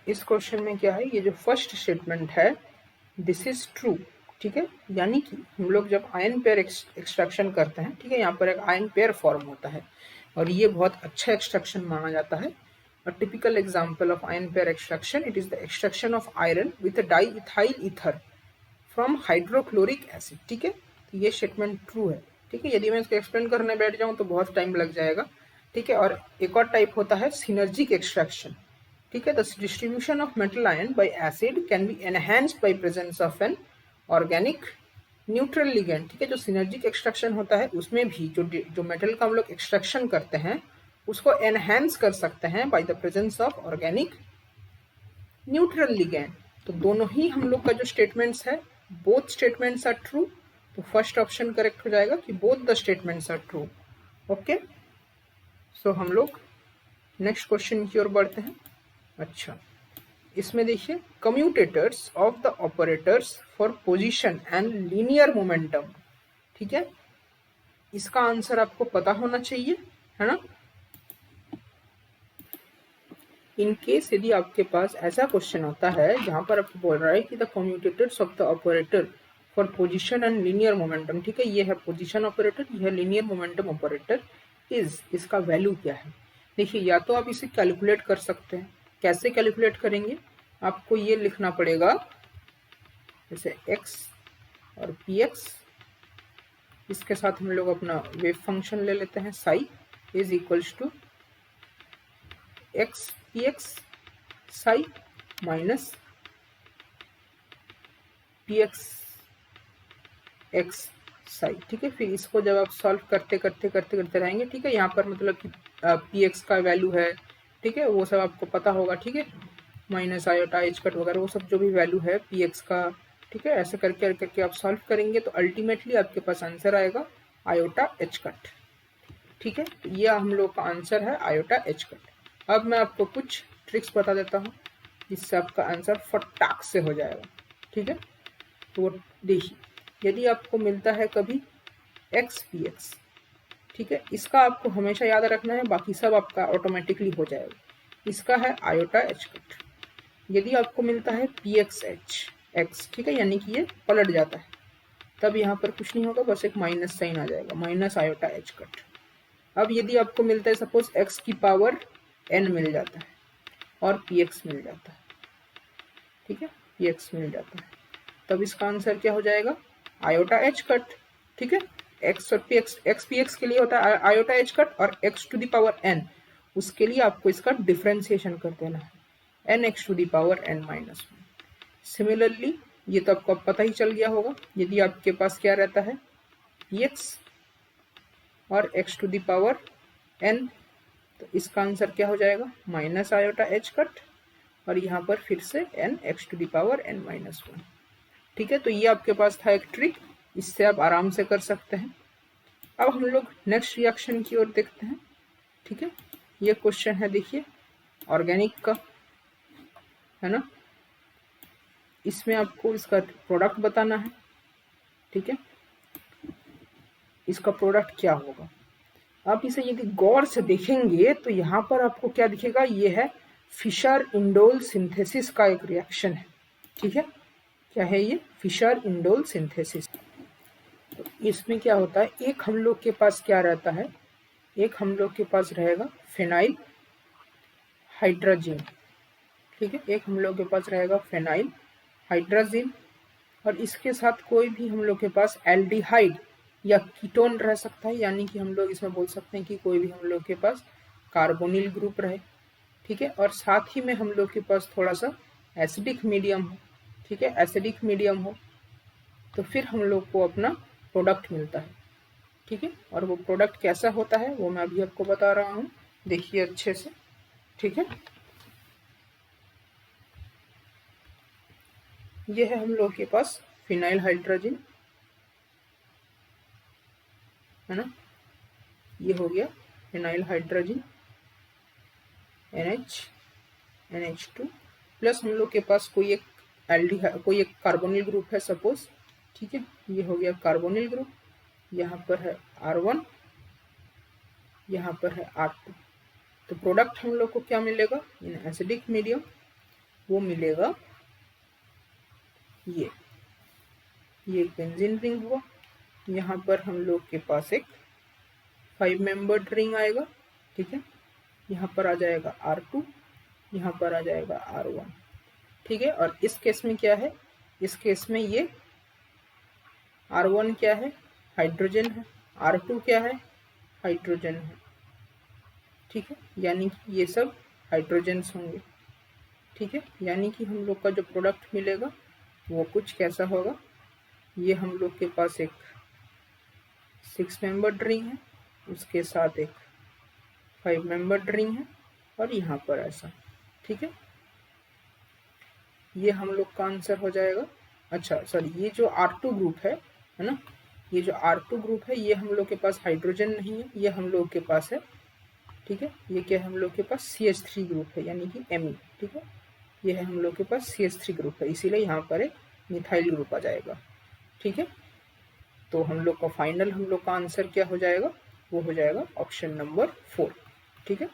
इस क्वेश्चन में क्या है, ये जो फर्स्ट स्टेटमेंट है दिस इज ट्रू, ठीक है। यानी कि हम लोग जब आयन पेयर एक्सट्रैक्शन करते हैं, ठीक है, यहाँ पर एक आयन पेयर फॉर्म होता है और ये बहुत अच्छा एक्सट्रैक्शन माना जाता है। A typical example of ion pair extraction, it is the extraction of iron with a diethyl ether from hydrochloric acid, ठीक है। तो ये स्टेटमेंट ट्रू है, ठीक है। यदि मैं इसको एक्सप्लेन करने बैठ जाऊं तो बहुत टाइम लग जाएगा, ठीक है। और एक और टाइप होता है सिनर्जिक एक्सट्रैक्शन, ठीक है। The distribution of metal ion by acid can be enhanced by presence of an organic neutral ligand, ठीक है। जो सिनर्जिक एक्सट्रैक्शन होता है उसमें भी जो मेटल का हम लोग एक्सट्रैक्शन करते हैं उसको एनहांस कर सकते हैं by the presence of organic neutral ligand. तो दोनों ही हम लोग का जो स्टेटमेंट्स है, बोथ स्टेटमेंट्स आर ट्रू। तो फर्स्ट ऑप्शन करेक्ट हो जाएगा कि both the statements are true. Okay, so हम लोग नेक्स्ट क्वेश्चन की ओर बढ़ते हैं। अच्छा, इसमें देखिए commutators of the operators for position and linear momentum, ठीक है। इसका आंसर आपको पता होना चाहिए, है ना। इन केस यदि आपके पास ऐसा क्वेश्चन होता है जहां पर आपको बोल रहा है कि the commutators of the operator for position and linear momentum, ठीक है, ये है पोजीशन ऑपरेटर, ये है लीनियर मोमेंटम ऑपरेटर, इसका वैल्यू क्या है। देखिए, या तो आप इसे कैलकुलेट कर सकते हैं। कैसे कैलकुलेट करेंगे, आपको ये लिखना पड़ेगा जैसे x और px, इसके साथ हम लोग अपना वेव फंक्शन ले लेते हैं psi is equals to x px psi minus px x psi, ठीक है। फिर इसको जब आप सॉल्व करते रहेंगे, ठीक है, यहाँ पर मतलब कि px का वैल्यू है, ठीक है, वो सब आपको पता होगा, ठीक है, माइनस आयोटा एच कट वगैरह वो सब जो भी वैल्यू है px का, ठीक है। ऐसे करके करके आप सॉल्व करेंगे तो अल्टीमेटली आपके पास आंसर आएगा आयोटा एच कट, ठीक है। तो ये हम लोग का आंसर है आयोटा एच कट। अब मैं आपको कुछ ट्रिक्स बता देता हूँ जिससे आपका आंसर फटाक से हो जाएगा, ठीक है। तो देखिए, यदि आपको मिलता है कभी एक्स पी एक्स, ठीक है, इसका आपको हमेशा याद रखना है, बाकी सब आपका ऑटोमेटिकली हो जाएगा। इसका है आयोटा एच कट। यदि आपको मिलता है पी एक्स एच एक्स, ठीक है, यानी कि ये पलट जाता है, तब यहाँ पर कुछ नहीं होगा, बस एक माइनस साइन आ जाएगा, माइनस आयोटा एच कट। अब यदि आपको मिलता है सपोज एक्स की पावर एन मिल जाता है और पी एक्स मिल जाता है, ठीक है, पी एक्स मिल जाता है, तब इसका आंसर क्या हो जाएगा आयोटा एच कट, ठीक है। एक्स और पी एक्स के लिए होता है आयोटा एच कट, और x to the power n उसके लिए आपको इसका डिफ्रेंसिएशन कर देना है, n x to the power n minus one. Similarly ये तो आपको पता ही चल गया होगा, यदि आपके पास क्या रहता है एक्स और x to the power n, तो इसका आंसर क्या हो जाएगा माइनस आयोटा एच कट, और यहाँ पर फिर से n x to the power n minus one, ठीक है। तो ये आपके पास था एक ट्रिक, इससे आप आराम से कर सकते हैं। अब हम लोग नेक्स्ट रिएक्शन की ओर देखते हैं, ठीक है। ये क्वेश्चन है देखिए ऑर्गेनिक का, है ना। इसमें आपको इसका प्रोडक्ट बताना है, ठीक है। इसका प्रोडक्ट क्या होगा, आप इसे यदि गौर से देखेंगे तो यहाँ पर आपको क्या दिखेगा, ये है फिशर इंडोल सिंथेसिस का एक रिएक्शन है, ठीक है। क्या है ये फिशर इंडोल सिंथेसिस। तो इसमें क्या होता है, एक हम लोग के पास क्या रहता है, एक हम लोग के पास रहेगा फेनाइल हाइड्रोजन, ठीक है, एक हम लोग के पास रहेगा फेनाइल हाइड्रोजन, और इसके साथ कोई भी हम लोग के पास एल्डिहाइड या कीटोन रह सकता है, यानी कि हम लोग इसमें बोल सकते हैं कि कोई भी हम लोग के पास कार्बोनिल ग्रुप रहे, ठीक है। और साथ ही में हम लोग के पास थोड़ा सा एसिडिक मीडियम हो, ठीक है, एसिडिक मीडियम हो, तो फिर हम लोग को अपना प्रोडक्ट मिलता है, ठीक है। और वो प्रोडक्ट कैसा होता है वो मैं अभी आपको बता रहा हूँ, देखिए अच्छे से, ठीक है। ये है हम लोग के पास फिनाइल हाइड्रोजन, है ना, ये हो गया फिनाइल हाइड्रोजन NH2 प्लस हम लोग के पास कोई एक कार्बोनिल ग्रुप है सपोज, ठीक है, ये हो गया कार्बोनिल ग्रुप, यहाँ पर है R1, यहाँ पर है R2। तो प्रोडक्ट हम लोग को क्या मिलेगा इन एसिडिक मीडियम, वो मिलेगा ये एक बेंजीन रिंग हुआ। यहाँ पर हम लोग के पास एक 5 मेंबर्ड रिंग आएगा, ठीक है। यहाँ पर आ जाएगा R2, यहाँ पर आ जाएगा R1, ठीक है। और इस केस में क्या है, इस केस में ये R1 क्या है, हाइड्रोजन है, R2 क्या है, हाइड्रोजन है, ठीक है। यानी कि ये सब हाइड्रोजन्स होंगे, ठीक है। यानी कि हम लोग का जो प्रोडक्ट मिलेगा वो कुछ कैसा होगा, ये हम लोग के पास एक 6 मेंबर्ड रिंग है, उसके साथ एक 5 मेंबर्ड रिंग है, और यहाँ पर ऐसा, ठीक है। ये हम लोग का आंसर हो जाएगा। अच्छा सॉरी, ये जो R2 ग्रुप है ना, ये जो R2 ग्रुप है ये हम लोग के पास हाइड्रोजन नहीं है, ये हम लोग के पास है, ठीक है। ये क्या है, हम लोग के पास CH3 ग्रुप है, यानी कि Me, ठीक है। ये है हम लोग के पास CH3 ग्रुप है, इसीलिए यहाँ पर एक मिथाइल ग्रुप आ जाएगा, ठीक है। तो हम लोग का फाइनल हम लोग का आंसर क्या हो जाएगा, वो हो जाएगा ऑप्शन नंबर 4, ठीक है।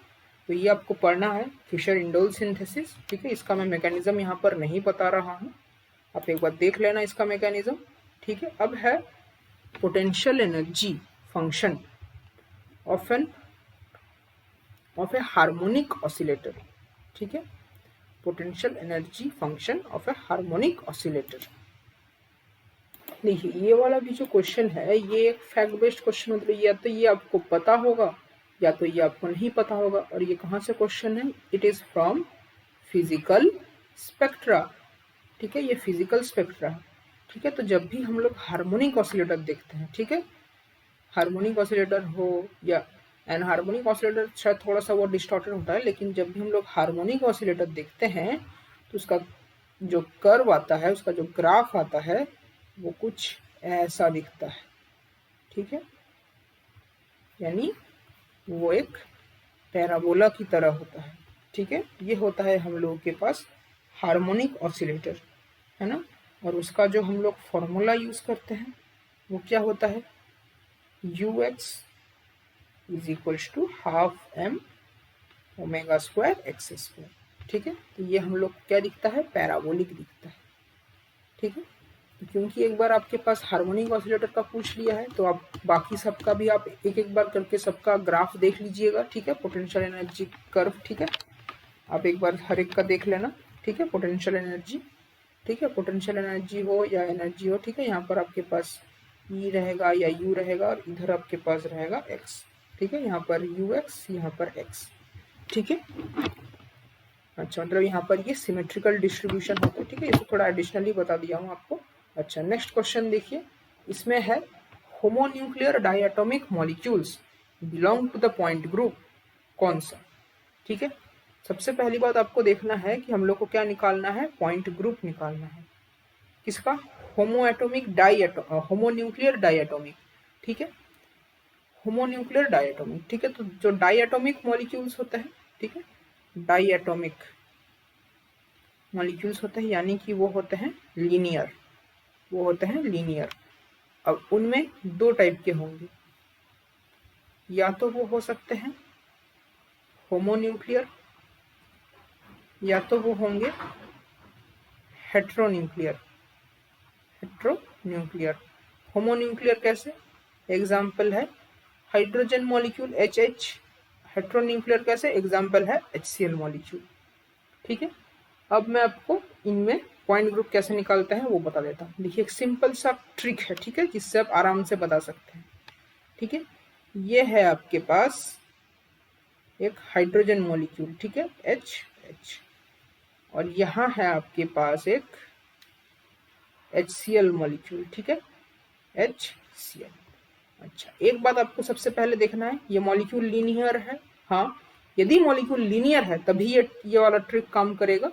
तो ये आपको पढ़ना है फिशर इंडोल सिंथेसिस, ठीक है। इसका मैं मैकेनिज्म यहाँ पर नहीं बता रहा हूँ, आप एक बार देख लेना इसका मैकेनिज्म, ठीक है। अब है potential energy function of A harmonic oscillator, ठीक है। Potential energy function of A harmonic oscillator. देखिए ये वाला भी जो क्वेश्चन है ये एक फैक्ट बेस्ड क्वेश्चन, मतलब या तो ये आपको पता होगा या तो ये आपको नहीं पता होगा। और ये कहाँ से क्वेश्चन है, it is from physical spectra, ठीक है। ये फिजिकल स्पेक्ट्रा है, ठीक है। तो जब भी हम लोग हार्मोनिक ऑसिलेटर देखते हैं, ठीक है, हार्मोनिक ऑसिलेटर हो या एनहार्मोनिक ऑसिलेटर शायद थोड़ा सा वो डिस्टॉर्टेड होता है, लेकिन जब भी हम लोग हार्मोनिक ऑसिलेटर देखते हैं तो उसका जो कर्व आता है, उसका जो ग्राफ आता है वो कुछ ऐसा दिखता है, ठीक है। यानी वो एक पैराबोला की तरह होता है, ठीक है। ये होता है हम लोगों के पास हार्मोनिक ऑसिलेटर, है ना। और उसका जो हम लोग फॉर्मूला यूज करते हैं वो क्या होता है, ux is equals to half m omega square x square, ठीक है। तो ये हम लोग क्या दिखता है, पैराबोलिक दिखता है, ठीक है। तो क्योंकि एक बार आपके पास हार्मोनिक ऑसिलेटर का पूछ लिया है तो आप बाकी सबका भी आप एक एक बार करके सबका ग्राफ देख लीजिएगा, ठीक है, पोटेंशियल एनर्जी कर्व, ठीक है। आप एक बार हर एक का देख लेना, ठीक है, पोटेंशियल एनर्जी, ठीक है। पोटेंशियल एनर्जी हो या एनर्जी हो, ठीक है। यहाँ पर आपके पास E रहेगा या U रहेगा और इधर आपके पास रहेगा X, ठीक है। यहाँ पर UX, यहाँ पर X, ठीक है। अच्छा मतलब यहाँ पर ये सिमेट्रिकल डिस्ट्रीब्यूशन होता है, ठीक है। इसको थोड़ा एडिशनली बता दिया हूँ आपको। अच्छा नेक्स्ट क्वेश्चन देखिए, इसमें है homonuclear diatomic molecules belong to the point group, कौन सा, ठीक है। सबसे पहली बात आपको देखना है कि हम लोग को क्या निकालना है, पॉइंट ग्रुप निकालना है, किसका, होमोन्यूक्लियर डायटोमिक, ठीक है, होमोन्यूक्लियर डायटोमिक, ठीक है। तो जो डायटोमिक मॉलिक्यूल्स होता है, ठीक है, डायटोमिक मॉलिक्यूल्स होते हैं यानी कि वो होते हैं लीनियर, वो होते हैं लीनियर। अब उनमें दो टाइप के होंगे, या तो वो हो सकते हैं होमोन्यूक्लियर या तो वो होंगे हेट्रोन्यूक्लियर, हेट्रोन्यूक्लियर। होमोन्यूक्लियर कैसे, एग्जाम्पल है हाइड्रोजन मॉलिक्यूल HH, हेट्रोन्यूक्लियर कैसे, एग्जाम्पल है HCl मॉलिक्यूल, ठीक है। अब मैं आपको इनमें पॉइंट ग्रुप कैसे निकालते हैं वो बता देता हूँ। देखिए एक सिंपल सा ट्रिक है, ठीक है, जिससे आप आराम से बता सकते हैं, ठीक है। ये है आपके पास एक हाइड्रोजन मॉलिक्यूल, ठीक है, HH, और यहाँ है आपके पास एक HCl मॉलिक्यूल, ठीक है, HCl। अच्छा एक बात आपको सबसे पहले देखना है, ये मॉलिक्यूल लीनियर है, हाँ यदि मॉलिक्यूल लीनियर है तभी ये वाला ट्रिक काम करेगा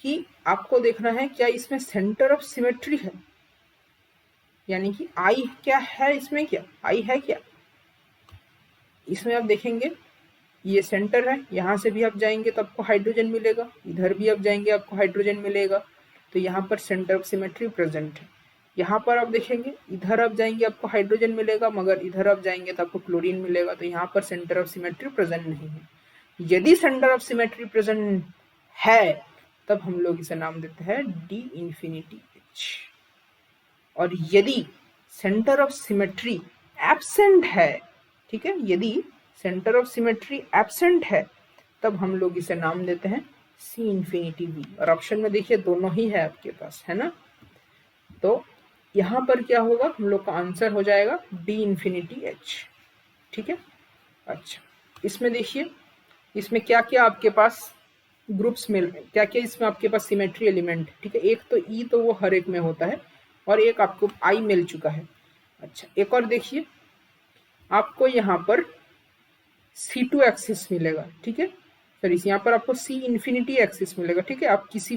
कि आपको देखना है क्या इसमें सेंटर ऑफ सिमेट्री है, यानी कि आई क्या है, इसमें क्या आई है क्या, इसमें आप देखेंगे ये सेंटर है, यहाँ से भी आप जाएंगे तो आपको हाइड्रोजन मिलेगा, इधर भी आप जाएंगे आपको हाइड्रोजन मिलेगा, तो यहाँ पर सेंटर ऑफ सिमेट्री प्रेजेंट है। यहाँ पर आप देखेंगे इधर आप जाएंगे आपको हाइड्रोजन मिलेगा, मगर इधर आप जाएंगे तो आपको क्लोरीन मिलेगा, तो यहाँ पर सेंटर ऑफ सिमेट्री प्रेजेंट नहीं है। यदि सेंटर ऑफ सिमेट्री प्रेजेंट है तब हम लोग इसे नाम देते हैं डी इंफिनिटी एच। और यदि सेंटर ऑफ सिमेट्री एब्सेंट है, ठीक है, यदि सेंटर ऑफ सिमेट्री एब्सेंट है तब हम लोग इसे नाम देते हैं सी इंफिनिटी वी। और ऑप्शन में देखिए दोनों ही है आपके पास, है ना। तो यहाँ पर क्या होगा, हम लोग का आंसर हो जाएगा डी इंफिनिटी एच, ठीक है। अच्छा, इसमें देखिए, इसमें क्या क्या आपके पास ग्रुप्स मिल रहे हैं, क्या क्या इसमें आपके पास सिमेट्री एलिमेंट, ठीक है। एक तो ई तो वो हर एक में होता है, और एक आपको आई मिल चुका है। अच्छा, एक और देखिए, आपको यहाँ पर C2 एक्सिस मिलेगा, ठीक है। फिर यहाँ पर आपको C इंफिनिटी एक्सिस मिलेगा, ठीक है। आप किसी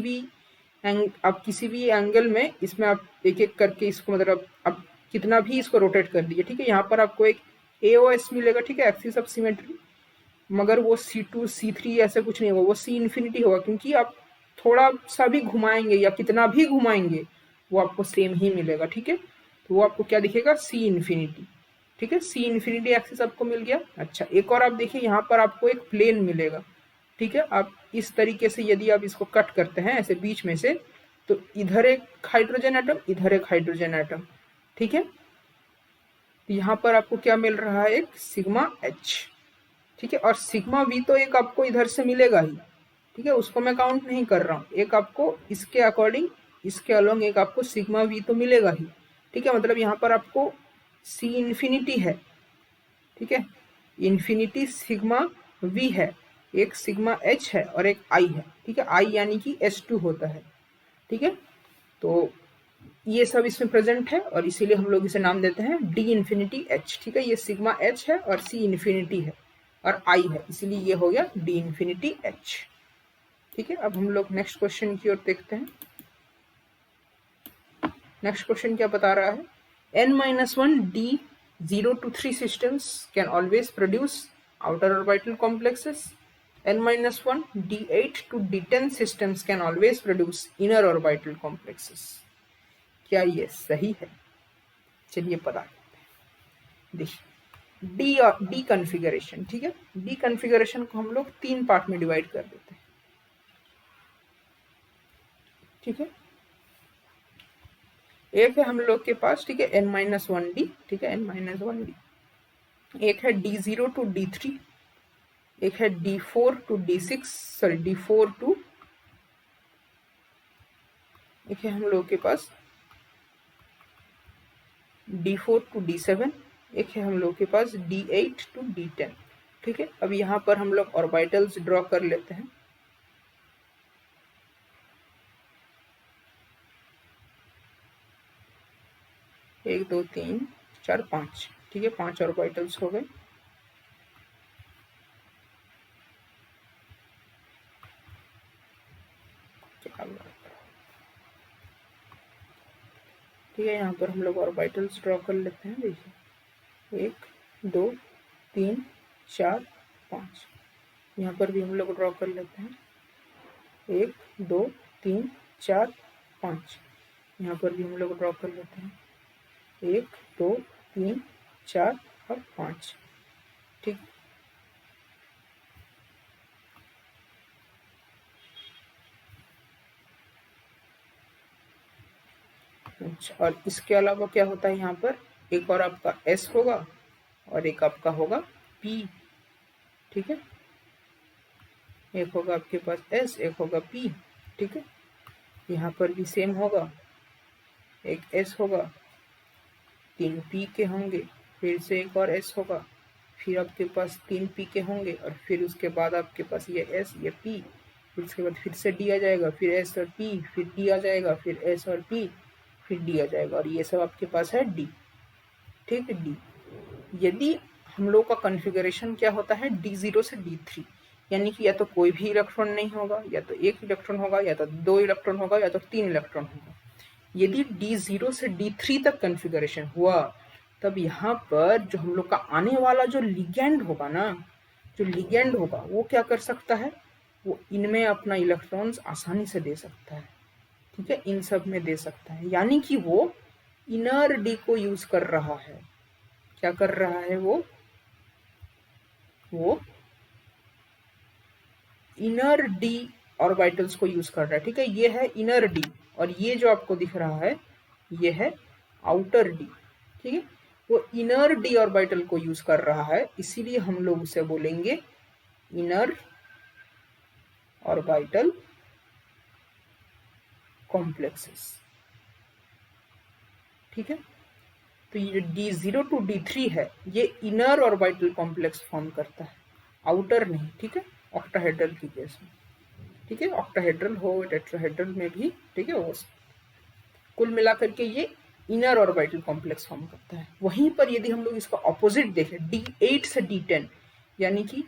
भी एंगल में इसमें आप एक एक करके इसको, मतलब आप कितना भी इसको रोटेट कर दीजिए, ठीक है। यहाँ पर आपको एक AOS मिलेगा, ठीक है, एक्सिस ऑफ सिमेट्री। मगर वो C2 C3 ऐसे कुछ नहीं होगा, वो C इंफिनिटी होगा, क्योंकि आप थोड़ा सा भी घुमाएंगे या कितना भी घुमाएंगे वो आपको सेम ही मिलेगा, ठीक है। तो वो आपको क्या दिखेगा, C इंफिनिटी, ठीक है। C इंफिनिटी एक्सिस आपको मिल गया। अच्छा, एक और आप देखिए, यहाँ पर आपको एक प्लेन मिलेगा, ठीक है। आप इस तरीके से यदि आप इसको कट करते हैं ऐसे बीच में से, तो इधर एक हाइड्रोजन एटम, इधर एक हाइड्रोजन एटम, ठीक है। तो यहाँ पर आपको क्या मिल रहा है, एक सिग्मा एच, ठीक है। और सिग्मा वी तो एक आपको इधर से मिलेगा ही, ठीक है, उसको मैं काउंट नहीं कर रहा हूँ। एक आपको इसके अकॉर्डिंग, इसके अलोंग एक आपको सिग्मा वी तो मिलेगा ही, ठीक है। मतलब यहाँ पर आपको सी इंफिनिटी है, ठीक है, इंफिनिटी सिग्मा वी है, एक सिग्मा एच है और एक आई है, ठीक है। आई यानी कि S2 होता है, ठीक है। तो ये सब इसमें प्रेजेंट है और इसीलिए हम लोग इसे नाम देते हैं डी इंफिनिटी एच, ठीक है। ये सिग्मा एच है और सी इंफिनिटी है और आई है, इसीलिए ये हो गया डी इंफिनिटी एच, ठीक है। अब हम लोग नेक्स्ट क्वेश्चन की ओर देखते हैं। नेक्स्ट क्वेश्चन क्या बता रहा है, n-1 D0 to 3 systems can always produce outer orbital complexes. n-1 D8 to D10 systems can always produce inner orbital complexes. क्या ये सही है? चलिए पता करते हैं। देखिए, डी कन्फिगरेशन, ठीक है। डी कन्फिगरेशन को हम लोग 3 पार्ट में डिवाइड कर देते हैं, ठीक है। एक है हम लोग के पास, ठीक है, n-1D, ठीक है, n-1D। एक है D0 to D3, एक है D4 to D6, sorry D4 to, एक है हम लोग के पास D4 to D7, एक है हम लोग के पास D8 to D10, ठीक है। अब यहाँ पर हम लोग ऑर्बिटल्स ड्रॉ कर लेते हैं। एक, दो, तीन, चार, पाँच, ठीक है, 5 ऑर्बिटल्स हो गए। ठीक है, यहाँ पर हम लोग ऑर्बिटल्स ड्रॉ कर लेते हैं। देखिए, 1, 2, 3, 4, 5, यहाँ पर भी हम लोग ड्रॉ कर लेते हैं। 1, 2, 3, 4, 5, यहाँ पर भी हम लोग ड्रॉ कर लेते हैं। 1, 2, 3, 4 और 5, ठीक। अच्छा, और इसके अलावा क्या होता है, यहाँ पर एक और आपका S होगा और एक आपका होगा P, ठीक है। एक होगा आपके पास S, एक होगा P, ठीक है। यहाँ पर भी सेम होगा, एक S होगा, 3 P के होंगे, फिर से एक और S होगा, फिर आपके पास 3 P के होंगे और फिर उसके बाद आपके पास ये S, ये P, फिर उसके बाद फिर से D आ जाएगा, फिर S और P, फिर D आ जाएगा, फिर S और P, फिर D आ जाएगा, और ये सब आपके पास है D, ठीक है, D। यदि हम लोग का कॉन्फ़िगरेशन क्या होता है, D0 से D3, यानी कि या तो कोई भी इलेक्ट्रॉन नहीं होगा, या तो 1 इलेक्ट्रॉन होगा, या तो 2 इलेक्ट्रॉन होगा, या तो 3 इलेक्ट्रॉन होगा। यदि D0 से D3 तक कॉन्फ़िगरेशन हुआ, तब यहाँ पर जो हम लोग का आने वाला जो लिगेंड होगा ना, जो लिगेंड होगा वो क्या कर सकता है, वो इनमें अपना इलेक्ट्रॉन्स आसानी से दे सकता है, ठीक है, इन सब में दे सकता है। यानी कि वो इनर डी को यूज कर रहा है। क्या कर रहा है वो इनर डी ऑर्बिटल्स को यूज कर रहा है, ठीक है। ये है इनर डी और ये जो आपको दिख रहा है ये है आउटर डी, ठीक है। वो इनर डी ऑर्बिटल को यूज कर रहा है, इसीलिए हम लोग उसे बोलेंगे इनर ऑर्बिटल कॉम्प्लेक्सेस, ठीक है। तो ये D0 to D3 है, ये इनर ऑर्बिटल कॉम्प्लेक्स फॉर्म करता है, आउटर नहीं, ठीक है, ऑक्टाहेड्रल की केस में, ठीक है। ऑक्टाहेड्रल हो टेट्राहेड्रल में भी, ठीक है, वो कुल मिलाकर के ये इनर ऑर्बिटल कॉम्प्लेक्स फॉर्म करता है। वहीं पर यदि हम लोग इसका ऑपोजिट देखें D8 से D10, यानी कि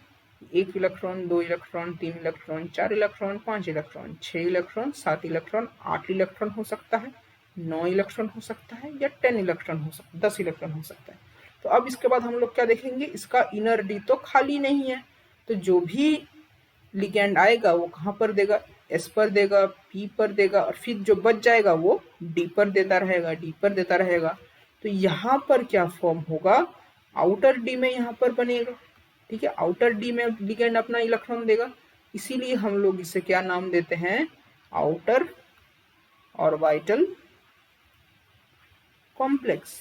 1 electron, 2 electron, 3 electron, 4 electron, 5 electron, 6 electron, 7 electron, 8 electron हो सकता है, 9 इलेक्ट्रॉन हो सकता है, या 10 इलेक्ट्रॉन हो सकता है, 10 इलेक्ट्रॉन हो सकता है। तो अब इसके बाद हम लोग क्या देखेंगे, इसका इनर डी तो खाली नहीं है, तो जो भी लिगेंड आएगा वो कहाँ पर देगा, एस पर देगा, पी पर देगा, और फिर जो बच जाएगा वो डी पर देता रहेगा, डी पर देता रहेगा। तो यहाँ पर क्या फॉर्म होगा, आउटर डी में यहाँ पर बनेगा, ठीक है। आउटर डी में लिगेंड अपना इलेक्ट्रॉन देगा, इसीलिए हम लोग इसे क्या नाम देते हैं, outer orbital complex,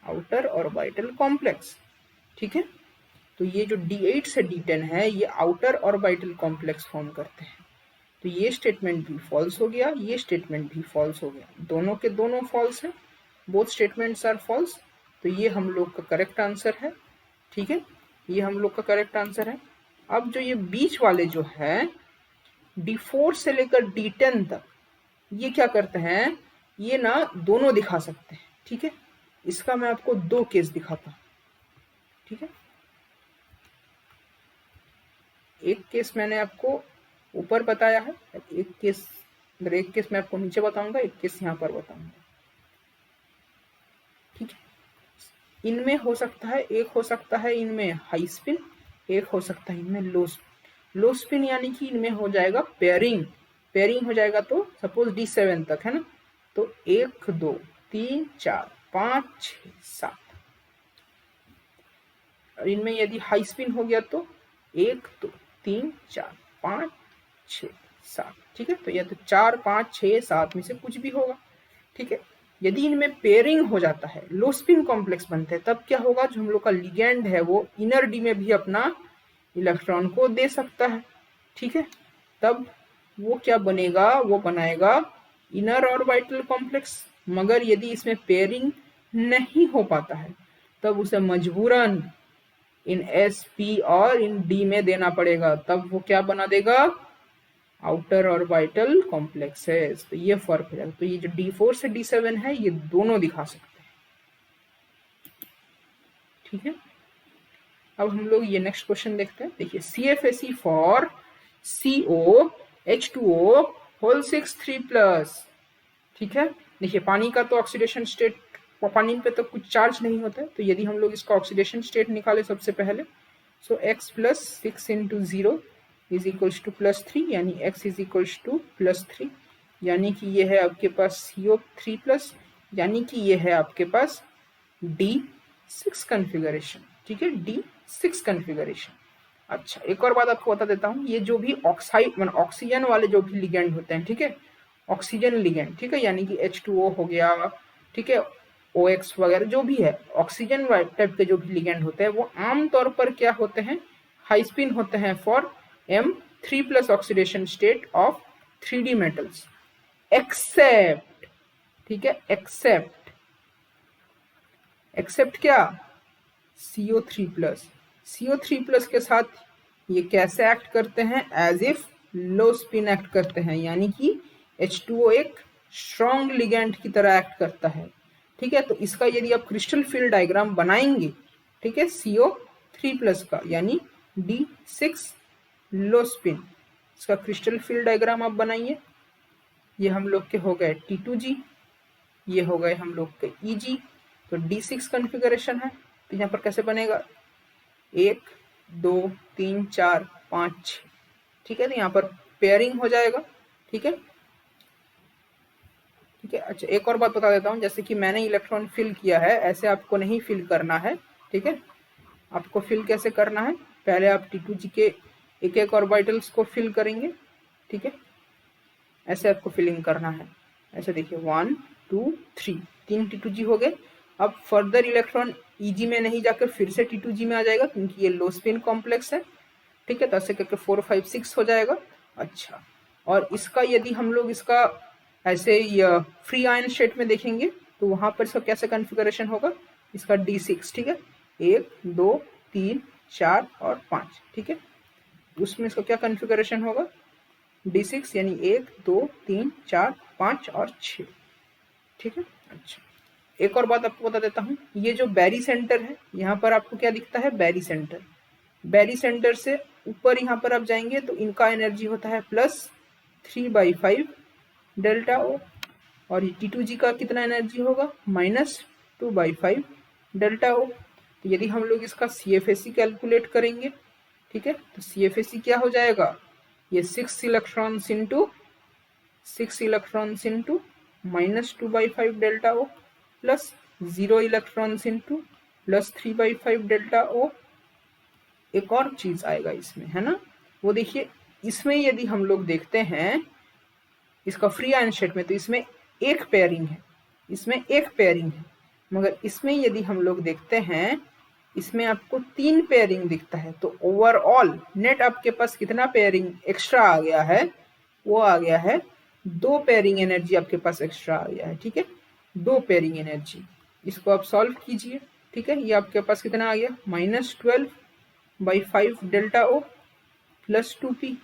outer orbital complex, ठीक है। तो ये जो D8 से D10 है ये आउटर ऑर्बिटल कॉम्प्लेक्स फॉर्म करते हैं। तो ये स्टेटमेंट भी फॉल्स हो गया, ये स्टेटमेंट भी फॉल्स हो गया, दोनों के दोनों फॉल्स है, बोथ स्टेटमेंट्स आर फॉल्स। तो ये हम लोग का करेक्ट आंसर है, ठीक है, ये हम लोग का करेक्ट आंसर है। अब जो ये बीच वाले जो है D4 से लेकर D10 तक, ये क्या करते हैं, ये ना दोनों दिखा सकते हैं, ठीक है। इसका मैं आपको 2 केस दिखाता हूं, ठीक है। एक केस मैंने आपको ऊपर बताया है, एक केस मैं आपको नीचे बताऊंगा, एक केस यहाँ पर बताऊंगा, ठीक है। इनमें हो सकता है, एक हो सकता है इनमें हाई स्पिन, एक हो सकता है इनमें लो स्पिन। लो स्पिन यानी कि इनमें हो जाएगा पेयरिंग हो जाएगा, तो सपोज D7 तक है ना, तो 1 2 3 4 5 6 7, और इनमें यदि हाई स्पिन हो गया तो 1 2 3 4 5 6 7, ठीक है। तो यह तो 4 5 6 7 में से कुछ भी होगा, ठीक है। यदि इनमें पेयरिंग हो जाता है, लो स्पिन कॉम्प्लेक्स बनते हैं, तब क्या होगा, जो हम लोग का लिगेंड है वो इनर डी में भी अपना इलेक्ट्रॉन को दे सकता है, ठीक है। तब वो क्या बनेगा, वो बनाएगा इनर ऑर्बिटल कॉम्प्लेक्स। मगर यदि इसमें पेयरिंग नहीं हो पाता है तब उसे मजबूरन इन एस पी और इन डी में देना पड़ेगा, तब वो क्या बना देगा, आउटर ऑर्बिटल कॉम्प्लेक्सेस। तो ये फर्क हो जाएगा। तो ये जो D4 से D7 है ये दोनों दिखा सकते हैं, ठीक है। अब हम लोग ये नेक्स्ट क्वेश्चन देखते हैं। देखिए CFSE फॉर COH2O होल 6 3+, ठीक है। देखिए पानी का तो ऑक्सीडेशन स्टेट, पानी पे तो कुछ चार्ज नहीं होता है, तो यदि हम लोग इसका ऑक्सीडेशन स्टेट निकाले सबसे पहले, सो x + 6 × 0 इज इक्वल्स टू +3, यानी x इज इक्वल्स टू +3, यानी कि ये है आपके पास CO3+, यानी कि ये है आपके पास D6 कॉन्फ़िगरेशन, ठीक है, D6 कॉन्फ़िगरेशन। अच्छा एक और बात आपको बता देता हूँ, ये जो भी ऑक्सीजन वाले जो भी लिगेंड होते हैं, ठीक है, ऑक्सीजन लिगेंड, ठीक है, यानी कि H2O हो गया, ठीक है, OX वगैरह जो भी है, ऑक्सीजन टाइप के जो भी लिगेंड होते हैं वो आमतौर पर क्या होते हैं, हाई स्पिन होते हैं for M3+ oxidation state of 3D metals, except, ठीक है, एक्सेप्ट क्या, CO3+। CO3+ के साथ ये कैसे एक्ट करते हैं, as if low spin act करते हैं, यानी कि H2O एक स्ट्रॉन्ग लिगेंड की तरह एक्ट करता है, ठीक है। तो इसका यदि आप क्रिस्टल फील्ड डायग्राम बनाएंगे, ठीक है, CO3+ का, यानी D6 लो स्पिन, इसका क्रिस्टल फील्ड डायग्राम आप बनाइए। ये हम लोग के हो गए T2G, ये हो गए हम लोग के EG, तो D6 कॉन्फ़िगरेशन है। तो यहाँ पर कैसे बनेगा, 1 2 3 4 5 6, ठीक है। तो यहाँ पर पेयरिंग हो जाएगा, ठीक है, ठीक है। अच्छा एक और बात बता देता हूँ, जैसे कि मैंने इलेक्ट्रॉन फिल किया है, ऐसे आपको नहीं फिल करना है, ठीक है। आपको फिल कैसे करना है, पहले आप T2G के एक एक ऑर्बिटल्स को फिल करेंगे, ठीक है, ऐसे आपको फिलिंग करना है। ऐसे देखिए 1 2 3, 3 T2G हो गए। अब फर्दर इलेक्ट्रॉन Eg में नहीं जाकर फिर से T2G में आ जाएगा क्योंकि ये लो स्पिन कॉम्प्लेक्स है, ठीक है। तो ऐसे करके 4 5 6 हो जाएगा। अच्छा, और इसका यदि हम लोग इसका ऐसे फ्री आयन स्टेट में देखेंगे तो वहां पर इसका कैसे कॉन्फ़िगरेशन होगा, इसका D6, ठीक है, 1 2 3 4 और 5, ठीक है। उसमें इसका क्या कॉन्फ़िगरेशन होगा, D6 यानी 1 2 3 4 5 और 6, ठीक है। अच्छा, एक और बात आपको बता देता हूँ, ये जो बैरी सेंटर है यहाँ पर आपको क्या दिखता है, बैरी सेंटर। बैरी सेंटर से ऊपर यहाँ पर आप जाएंगे तो इनका एनर्जी होता है +3/5 डेल्टा ओ, और ये T2G का कितना एनर्जी होगा, -2/5 डेल्टा ओ। तो यदि हम लोग इसका CFAC कैलकुलेट करेंगे, ठीक है, तो CFAC क्या हो जाएगा, ये 6 इलेक्ट्रॉन्स इंटू -2/5 डेल्टा ओ plus 0 electrons into +3/5 delta O. एक और चीज आएगा इसमें, है ना, वो देखिए, इसमें यदि हम लोग देखते हैं इसका फ्री आयन स्टेट में तो इसमें एक पेयरिंग है, इसमें एक पेयरिंग है, मगर इसमें यदि हम लोग देखते हैं इसमें आपको 3 पेयरिंग दिखता है। तो ओवरऑल नेट आपके पास कितना पेयरिंग एक्स्ट्रा आ गया है, वो आ गया है 2 पेयरिंग एनर्जी आपके पास एक्स्ट्रा आ गया है, ठीक है, 2 पेयरिंग एनर्जी। इसको आप सॉल्व कीजिए, ठीक है, ये आपके पास कितना आ गया, -12/5 delta O plus 2p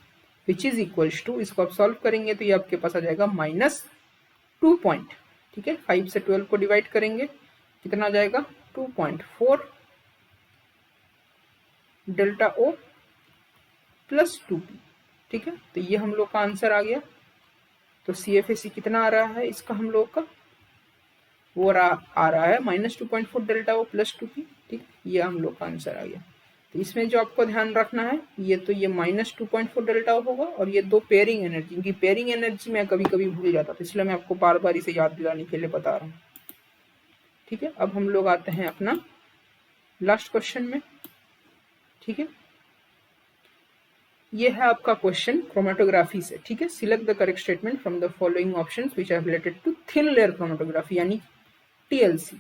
which is equals to, इसको आप सॉल्व करेंगे तो ये आपके पास आ जाएगा -2 पॉइंट, ठीक है। 5 से 12 को डिवाइड करेंगे कितना आ जाएगा, 2.4 डेल्टा ओ प्लस 2p, ठीक है। तो ये हम लोग का आंसर आ गया। तो CFAC कितना आ रहा है इसका हम लोग का, वो आ रहा है -2.4 डेल्टा ओ प्लस 2p, ठीक, ये हम लोग का आंसर आ गया। तो इसमें जो आपको ध्यान रखना है, ये तो ये -2.4 डेल्टा होगा और ये 2 पेयरिंग एनर्जी, इनकी पेयरिंग एनर्जी मैं कभी कभी भूल जाता था, इसलिए मैं आपको बार बार इसे याद दिलाने के लिए बता रहा हूँ, ठीक है। अब हम लोग आते हैं अपना लास्ट क्वेश्चन में, ठीक है। ये है आपका क्वेश्चन क्रोमेटोग्राफी से, ठीक है। Select the correct statement from the following options which are related to thin layer chromatography यानी TLC,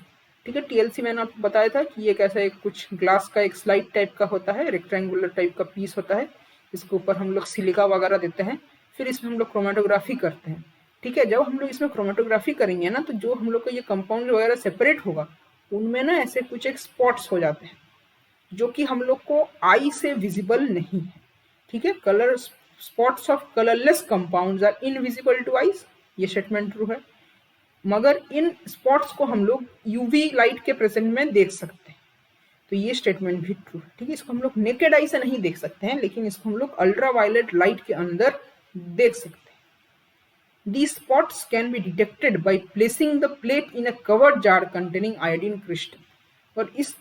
ठीक है। TLC मैंने आपको बताया था कि ये कैसा एक कुछ ग्लास का एक स्लाइड टाइप का होता है, रेक्टेंगुलर टाइप का पीस होता है, इसके ऊपर हम लोग सिलिका वगैरह देते हैं, फिर इसमें हम लोग क्रोमेटोग्राफी करते हैं, ठीक है। जब हम लोग इसमें क्रोमेटोग्राफी करेंगे ना, तो जो हम लोग का ये कंपाउंड वगैरह सेपरेट होगा, उनमें ना ऐसे कुछ एक स्पॉट्स हो जाते हैं जो कि हम लोग को आई से विजिबल नहीं है, ठीक है। Colour spots of colourless compounds are invisible to eyes, ये स्टेटमेंट ट्रू है, मगर इन स्पॉट्स को हम लोग यूवी लाइट के प्रेजेंट में देख सकते हैं, तो ये स्टेटमेंट भी ट्रू है, ठीक है। इसको हम लोग नेकेड आई से नहीं देख सकते हैं, लेकिन इसको हम लोग अल्ट्रावायलेट लाइट के अंदर देख सकते हैं। These spots can be detected by placing the plate in a covered jar containing iodine crystal, और इस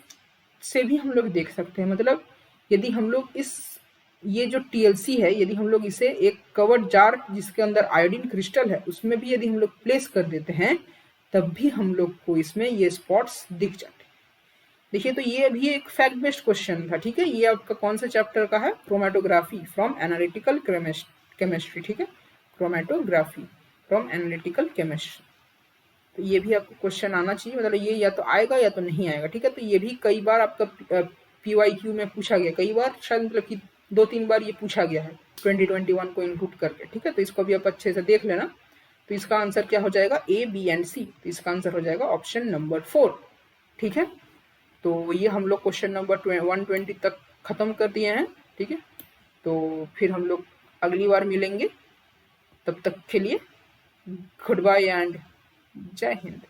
से भी हम लोग देख सकते हैं, मतलब यदि हम लोग इस ये जो TLC है, यदि हम लोग इसे एक कवर्ड जार जिसके अंदर आयोडीन क्रिस्टल है उसमें भी यदि हम लोग प्लेस कर देते हैं, तब भी हम लोग को इसमें ये स्पॉट्स दिख जाते हैं। देखिए, तो ये भी एक फैक्ट बेस्ड क्वेश्चन था, ठीक है। ये आपका कौन से चैप्टर का है, क्रोमेटोग्राफी फ्रॉम एनालिटिकल केमिस्ट्री, ठीक है, क्रोमेटोग्राफी फ्रॉम एनालिटिकल केमिस्ट्री। तो ये भी आपको क्वेश्चन आना चाहिए, मतलब ये या तो आएगा या तो नहीं आएगा, ठीक है। तो ये भी कई बार आपका PYQ में पूछा गया, कई बार शायद मतलब कि 2-3 बार ये पूछा गया है 2021 को इंक्लूड करके, ठीक है। तो इसको भी आप अच्छे से देख लेना। तो इसका आंसर क्या हो जाएगा, A, B एंड C, तो इसका आंसर हो जाएगा ऑप्शन नंबर 4, ठीक है। तो ये हम लोग क्वेश्चन नंबर 120 तक खत्म कर दिए हैं, ठीक है। तो फिर हम लोग अगली बार मिलेंगे, तब तक के लिए गुड बाय एंड जय हिंद।